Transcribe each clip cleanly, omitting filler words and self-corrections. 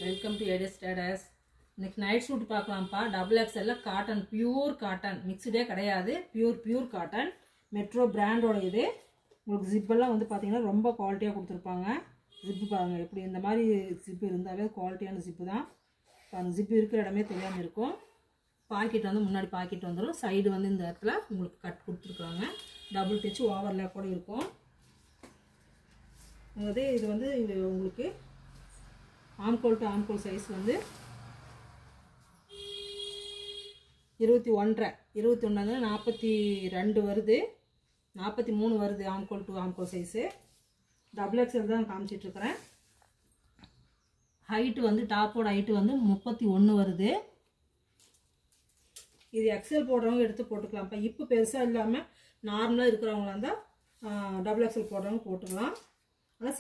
Welcome to ADS status. இன்னைக்கு night suit பார்க்கலாம்ப்பா. Double எக்ஸ்எல்ல காட்டன், பியூர் காட்டன், மிக்ஸ்டே கிடையாது, பியூர் காட்டன், மெட்ரோ பிராண்டோட இது. உங்களுக்கு ஜிப்பெல்லாம் வந்து பார்த்தீங்கன்னா ரொம்ப குவாலிட்டியாக கொடுத்துருப்பாங்க. ஜிப்பு பாருங்கள் எப்படி, இந்த மாதிரி ஜிப்பு இருந்தாலே குவாலிட்டியான ஜிப்பு தான். பாருங்கள், ஜிப்பு இருக்கிற இடமே தெரியாமல் இருக்கும். பாக்கெட் வந்து முன்னாடி பாக்கெட் வந்துடும், சைடு வந்து இந்த இடத்துல உங்களுக்கு கட் கொடுத்துருக்காங்க. டபுள் டிச் ஓவர்லேப் கூட இருக்கும். இது வந்து இது உங்களுக்கு ஆம்கோல் டு ஆம்கோல் சைஸ் வந்து 21.5, 21 42 வருது, 43 வருது. ஆம்கோல் டு ஆம்கோல் சைஸு டபுள் எக்ஸ்எல் தான் காமிச்சிட்ருக்கிறேன். ஹைட்டு வந்து டாப்போட ஹைட்டு வந்து 31 வருது. இது எக்ஸ்எல் போடுறவங்க எடுத்து போட்டுக்கலாம்ப்பா. இப்போ பெருசாக இல்லாமல் நார்மலாக இருக்கிறவங்களா இருந்தால் டபுள் எக்ஸ்எல் போடுறவங்க போட்டுக்கலாம். ஆனால்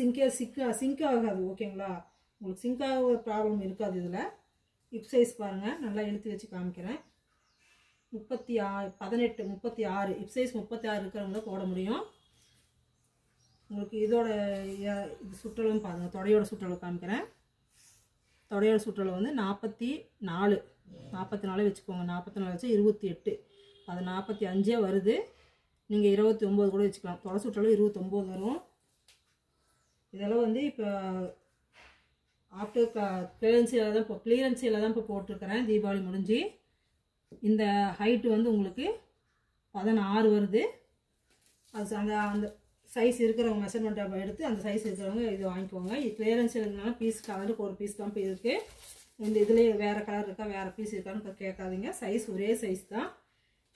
சிங்க் ஆகாது. ஓகேங்களா, உங்களுக்கு சிங்க் ஆக ப்ராப்ளம் இருக்காது. இதில் ஹிப் சைஸ் பாருங்கள், நல்லா இழுத்து வச்சு காமிக்கிறேன். 36 ஹிப் சைஸ் 36 இருக்கிறவங்கள போட முடியும். உங்களுக்கு இதோட இது சுற்றலும் பாருங்கள், தொடையோட சுற்றளவு காமிக்கிறேன். தொடையோட சுற்றளவு வந்து 44 வச்சுக்கோங்க. 44 வச்சு 28, அது 45 வருது. நீங்கள் 29 கூட வச்சுக்கலாம். தொடை சுற்றளவு 29 வரும். இதெல்லாம் வந்து இப்போ ஆஃப்டர் கிளியரன்ஸில் தான் இப்போ போட்டிருக்கிறேன். தீபாவளி முடிஞ்சு இந்த ஹைட்டு வந்து உங்களுக்கு 16 வருது. அது அந்த சைஸ் இருக்கிறவங்க மெஷர்மெண்ட் எடுத்து அந்த சைஸ் இருக்கிறவங்க இது வாங்கிக்கோங்க. இது கிளியரன்ஸ் இருக்கிறதுனால பீஸ் கலருக்கு ஒரு பீஸ் தான் இருக்குது. இந்த இதுலேயே வேறு கலர் இருக்கா, வேறு பீஸ் இருக்கான்னு கேட்காதீங்க. சைஸ் ஒரே சைஸ் தான்.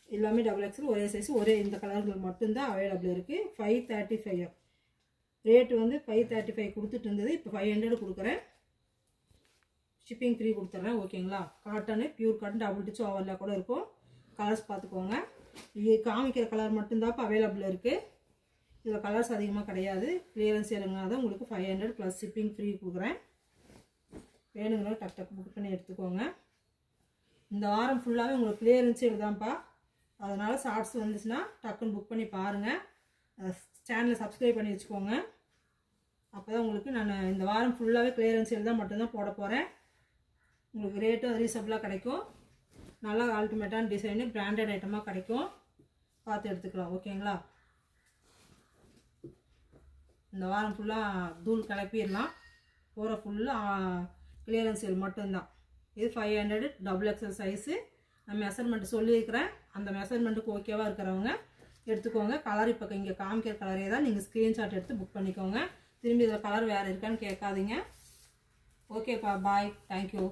எல்லாமே டபுள் எக்ஸ்எல் ஒரே சைஸ், ஒரே இந்த கலர்கள் மட்டும்தான் அவைலபிள் இருக்குது. 535 ரேட்டு வந்து 535 கொடுத்துட்டு இருந்தது. இப்போ 500 கொடுக்குறேன். ஷிப்பிங் ஃப்ரீ கொடுத்துட்றேன். ஓகேங்களா, cotton, pure cotton, double ditch ஓவரில் கூட இருக்கும். கலர்ஸ் பார்த்துக்கோங்க. இது காமிக்கிற கலர் மட்டும்தான் இப்போ அவைலபிள் இருக்குது. இதில் கலர்ஸ் அதிகமாக கிடையாது. கிளியரன்ஸ் சேலுங்கன்னா தான் உங்களுக்கு 500 ப்ளஸ் ஷிப்பிங் ஃப்ரீ கொடுக்குறேன். வேணுங்கன்னா டக்கு புக் பண்ணி எடுத்துக்கோங்க. இந்த வாரம் ஃபுல்லாகவே உங்களுக்கு கிளியரன்ஸ் சேல் தான்ப்பா. அதனால் ஷார்ட்ஸ் வந்துச்சுன்னா டக்குன்னு புக் பண்ணி பாருங்கள். சேனலை சப்ஸ்கிரைப் பண்ணி வச்சுக்கோங்க. அப்போ தான் உங்களுக்கு நான் இந்த வாரம் ஃபுல்லாகவே கிளியரன்ஸ் சேல் தான் மட்டும்தான் போட போகிறேன். உங்களுக்கு ரேட்டும் ரீசனபிளாக கிடைக்கும். நல்லா அல்டிமேட்டான டிசைனு, பிராண்டட் ஐட்டமாக கிடைக்கும். பார்த்து எடுத்துக்கலாம். ஓகேங்களா, இந்த வாரம் ஃபுல்லாக தூள் கிளப்பிடலாம். போகிற ஃபுல்லாக கிளியரன்ஸ் சேல் மட்டும்தான். இது 500 டபுள் எக்ஸ்எல் சைஸு. நான் மெஷர்மெண்ட் சொல்லியிருக்கிறேன். அந்த மெஷர்மெண்ட்டுக்கு ஓகேவாக இருக்கிறவங்க எடுத்துக்கோங்க. கலர் இப்போ இங்கே காமிக்கிற கலரே தான் நீங்கள் ஸ்க்ரீன்ஷாட் எடுத்து புக் பண்ணிக்கோங்க. திரும்பி இதில் கலர் வேறு இருக்கான்னு கேட்காதீங்க. ஓகேப்பா, பாய், தேங்க்யூ.